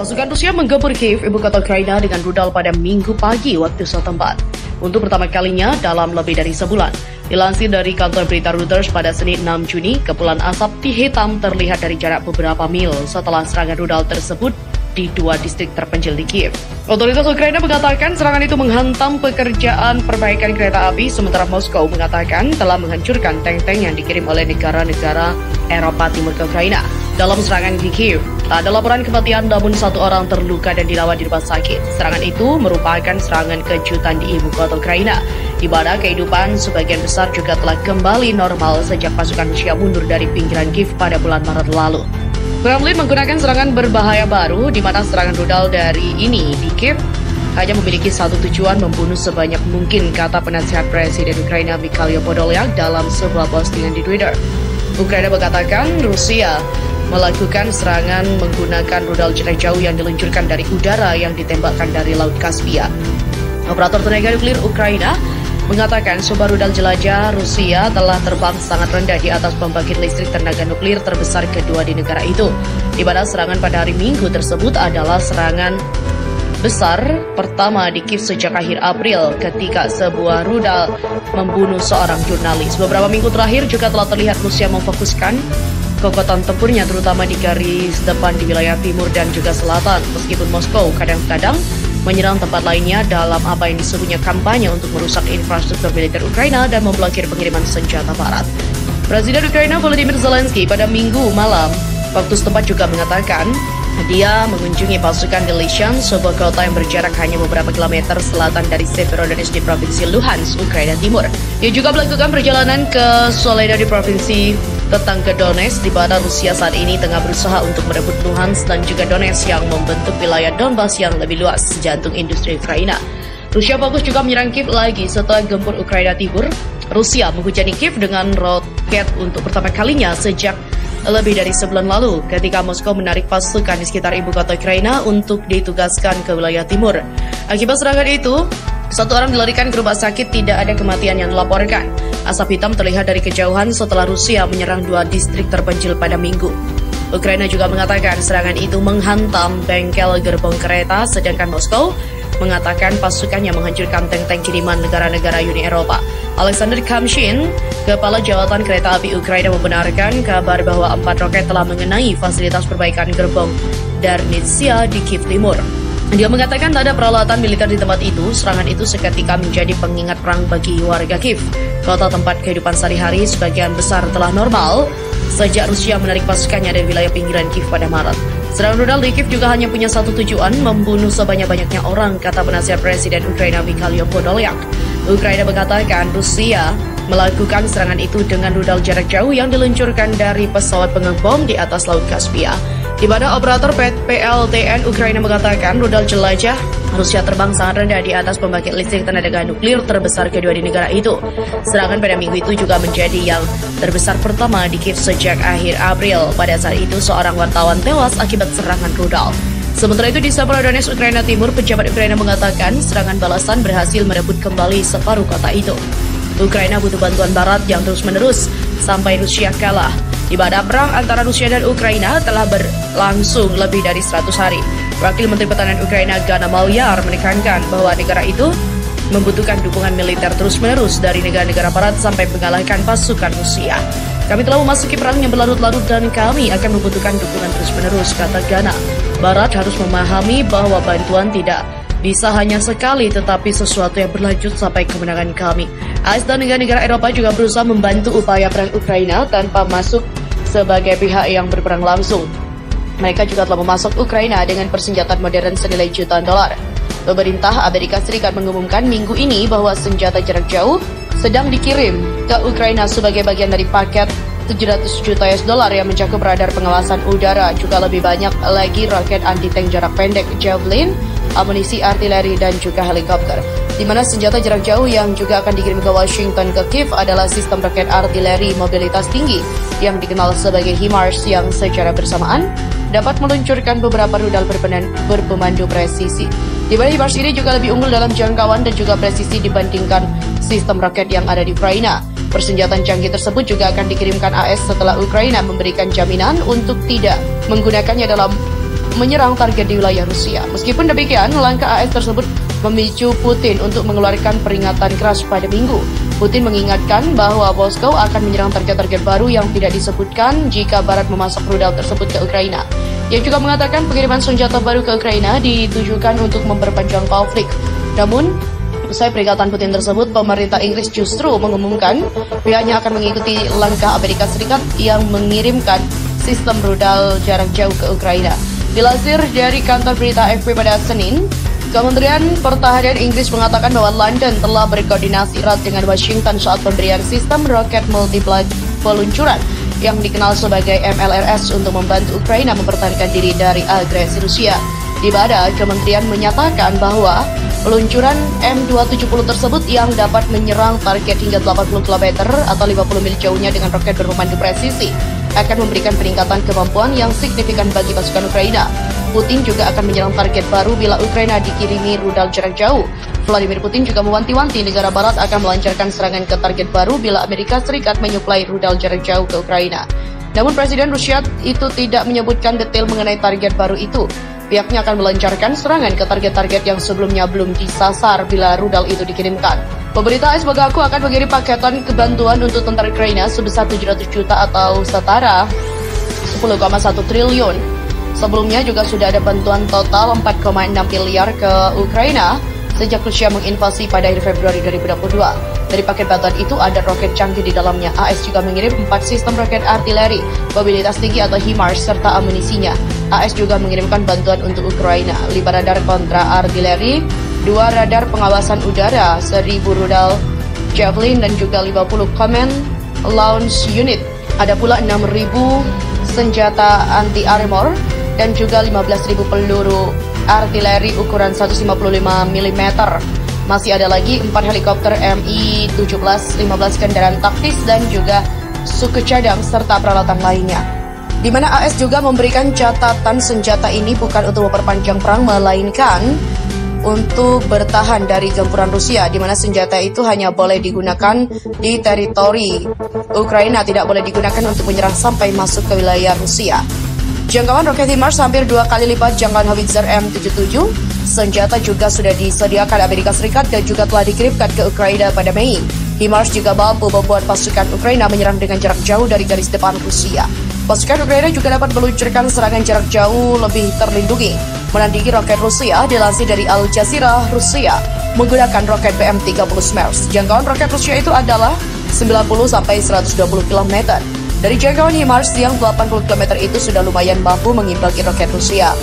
Pasukan Rusia menggempur Kiev, ibu kota Ukraina, dengan rudal pada Minggu pagi waktu setempat. Untuk pertama kalinya dalam lebih dari sebulan. Dilansir dari kantor berita Reuters pada Senin 6 Juni, kepulan asap hitam terlihat dari jarak beberapa mil setelah serangan rudal tersebut di dua distrik terpencil di Kiev. Otoritas Ukraina mengatakan serangan itu menghantam pekerjaan perbaikan kereta api, sementara Moskow mengatakan telah menghancurkan tank-tank yang dikirim oleh negara-negara Eropa Timur ke Ukraina. Dalam serangan di Kiev, tak ada laporan kematian namun satu orang terluka dan dirawat di rumah sakit. Serangan itu merupakan serangan kejutan di ibu kota Ukraina, di mana kehidupan sebagian besar juga telah kembali normal sejak pasukan Rusia mundur dari pinggiran Kiev pada bulan Maret lalu. Kremlin menggunakan serangan berbahaya baru, di mana serangan rudal dari ini di Kiev hanya memiliki satu tujuan, membunuh sebanyak mungkin, kata penasihat Presiden Ukraina Mikhailo Podolyak dalam sebuah postingan di Twitter. Ukraina mengatakan Rusia melakukan serangan menggunakan rudal jarak jauh yang diluncurkan dari udara yang ditembakkan dari Laut Kaspia. Operator tenaga nuklir Ukraina mengatakan sebuah rudal jelajah Rusia telah terbang sangat rendah di atas pembangkit listrik tenaga nuklir terbesar kedua di negara itu, di mana serangan pada hari Minggu tersebut adalah serangan besar pertama di Kiev sejak akhir April ketika sebuah rudal membunuh seorang jurnalis. Beberapa minggu terakhir juga telah terlihat Rusia memfokuskan kekuatan tempurnya terutama di garis depan di wilayah timur dan juga selatan, meskipun Moskow kadang-kadang menyerang tempat lainnya dalam apa yang disebutnya kampanye untuk merusak infrastruktur militer Ukraina dan memblokir pengiriman senjata barat. Presiden Ukraina Volodymyr Zelensky pada Minggu malam waktu setempat juga mengatakan dia mengunjungi pasukan di Lysychansk, sebuah kota yang berjarak hanya beberapa kilometer selatan dari Severodonetsk di provinsi Luhansk, Ukraina Timur. Dia juga melakukan perjalanan ke Soledar di provinsi tetangga Donetsk, di mana Rusia saat ini tengah berusaha untuk merebut Luhansk dan juga Donetsk yang membentuk wilayah Donbas yang lebih luas, jantung industri Ukraina. Rusia fokus juga menyerang Kiev lagi setelah gempur Ukraina Timur. Rusia menghujani Kiev dengan roket untuk pertama kalinya sejak lebih dari sebulan lalu ketika Moskow menarik pasukan di sekitar ibu kota Ukraina untuk ditugaskan ke wilayah timur. Akibat serangan itu, satu orang dilarikan ke rumah sakit, tidak ada kematian yang dilaporkan. Asap hitam terlihat dari kejauhan setelah Rusia menyerang dua distrik terpencil pada Minggu. Ukraina juga mengatakan serangan itu menghantam bengkel gerbong kereta, sedangkan Moskow mengatakan pasukannya menghancurkan tank-tank kiriman negara-negara Uni Eropa. Alexander Kamshin, kepala jawatan kereta api Ukraina, membenarkan kabar bahwa 4 roket telah mengenai fasilitas perbaikan gerbong Darnitsia di Kiev Timur. Dia mengatakan tak ada peralatan militer di tempat itu. Serangan itu seketika menjadi pengingat perang bagi warga Kiev, kota tempat kehidupan sehari-hari sebagian besar telah normal sejak Rusia menarik pasukannya dari wilayah pinggiran Kiev pada Maret. Serangan rudal di Kiev juga hanya punya satu tujuan, membunuh sebanyak-banyaknya orang, kata penasihat Presiden Ukraina Mikhailo Podolyak. Ukraina mengatakan Rusia melakukan serangan itu dengan rudal jarak jauh yang diluncurkan dari pesawat pengebom di atas Laut Kaspia, di mana operator PLTN Ukraina mengatakan rudal jelajah Rusia terbang sangat rendah di atas pembangkit listrik tenaga nuklir terbesar kedua di negara itu. Serangan pada minggu itu juga menjadi yang terbesar pertama di Kiev sejak akhir April. Pada saat itu, seorang wartawan tewas akibat serangan rudal. Sementara itu di Severodonetsk, Ukraina Timur, pejabat Ukraina mengatakan serangan balasan berhasil merebut kembali separuh kota itu. Ukraina butuh bantuan barat yang terus-menerus sampai Rusia kalah, di mana perang antara Rusia dan Ukraina telah berlangsung lebih dari 100 hari. Wakil Menteri Pertahanan Ukraina Gana Malyar menekankan bahwa negara itu membutuhkan dukungan militer terus-menerus dari negara-negara barat sampai mengalahkan pasukan Rusia. Kami telah memasuki perang yang berlarut-larut dan kami akan membutuhkan dukungan terus-menerus, kata Gana. Barat harus memahami bahwa bantuan tidak bisa hanya sekali, tetapi sesuatu yang berlanjut sampai kemenangan kami. AS dan negara-negara Eropa juga berusaha membantu upaya perang Ukraina tanpa masuk sebagai pihak yang berperang langsung. Mereka juga telah memasok Ukraina dengan persenjataan modern senilai jutaan dolar. Pemerintah Amerika Serikat mengumumkan minggu ini bahwa senjata jarak jauh sedang dikirim ke Ukraina sebagai bagian dari paket 700 juta US dollar yang mencakup radar pengawasan udara, juga lebih banyak lagi roket anti-tank jarak pendek Javelin, amunisi artileri, dan juga helikopter. Di mana senjata jarak jauh yang juga akan dikirim ke Washington ke Kiev adalah sistem roket artileri mobilitas tinggi yang dikenal sebagai HIMARS, yang secara bersamaan dapat meluncurkan beberapa rudal berpemandu presisi. Di mana HIMARS ini juga lebih unggul dalam jangkauan dan juga presisi dibandingkan sistem roket yang ada di Ukraina. Persenjataan canggih tersebut juga akan dikirimkan AS setelah Ukraina memberikan jaminan untuk tidak menggunakannya dalam menyerang target di wilayah Rusia. Meskipun demikian, langkah AS tersebut memicu Putin untuk mengeluarkan peringatan keras pada Minggu. Putin mengingatkan bahwa Moskow akan menyerang target-target baru yang tidak disebutkan jika Barat memasok rudal tersebut ke Ukraina. Ia juga mengatakan pengiriman senjata baru ke Ukraina ditujukan untuk memperpanjang konflik. Namun, usai peringatan Putin tersebut, pemerintah Inggris justru mengumumkan pihaknya akan mengikuti langkah Amerika Serikat yang mengirimkan sistem rudal jarak jauh ke Ukraina. Dilansir dari kantor berita AFP pada Senin, Kementerian Pertahanan Inggris mengatakan bahwa London telah berkoordinasi erat dengan Washington saat pemberian sistem roket multi-blade peluncuran yang dikenal sebagai MLRS untuk membantu Ukraina mempertahankan diri dari agresi Rusia. Di mana kementerian menyatakan bahwa peluncuran M270 tersebut yang dapat menyerang target hingga 80 km atau 50 mil jauhnya dengan roket berpemandu presisi akan memberikan peningkatan kemampuan yang signifikan bagi pasukan Ukraina. Putin juga akan menyerang target baru bila Ukraina dikirimi rudal jarak jauh. Vladimir Putin juga mewanti-wanti negara barat akan melancarkan serangan ke target baru bila Amerika Serikat menyuplai rudal jarak jauh ke Ukraina. Namun Presiden Rusia itu tidak menyebutkan detail mengenai target baru itu. Pihaknya akan melancarkan serangan ke target-target yang sebelumnya belum disasar bila rudal itu dikirimkan. Pemerintah AS mengaku akan mengirim paketan kebantuan untuk tentara Ukraina sebesar 700 juta atau setara 10,1 triliun. Sebelumnya juga sudah ada bantuan total 4,6 miliar ke Ukraina sejak Rusia menginvasi pada akhir Februari 2022. Dari paket bantuan itu ada roket canggih di dalamnya. AS juga mengirim 4 sistem roket artileri mobilitas tinggi atau HIMARS serta amunisinya. AS juga mengirimkan bantuan untuk Ukraina, 5 radar kontra artileri, 2 radar pengawasan udara, 1.000 rudal Javelin dan juga 50 command launch unit. Ada pula 6.000 senjata anti-armor dan juga 15.000 peluru artileri ukuran 155 mm. Masih ada lagi 4 helikopter Mi-17, 15 kendaraan taktis dan juga suku cadang serta peralatan lainnya. Di mana AS juga memberikan catatan senjata ini bukan untuk memperpanjang perang melainkan untuk bertahan dari gempuran Rusia, di mana senjata itu hanya boleh digunakan di teritori Ukraina, tidak boleh digunakan untuk menyerang sampai masuk ke wilayah Rusia. Jangkauan roket HIMARS hampir 2 kali lipat jangkauan howitzer M77. Senjata juga sudah disediakan Amerika Serikat dan juga telah dikirimkan ke Ukraina pada Mei. HIMARS juga mampu membuat pasukan Ukraina menyerang dengan jarak jauh dari garis depan Rusia. Pasukan Ukraina juga dapat meluncurkan serangan jarak jauh lebih terlindungi, menandingi roket Rusia. Dilansir dari Al Jazeera, Rusia menggunakan roket BM-30 SMERS. Jangkauan roket Rusia itu adalah 90-120 km. Dari jangkauan HIMARS yang 80 km itu sudah lumayan mampu mengimbangi roket Rusia.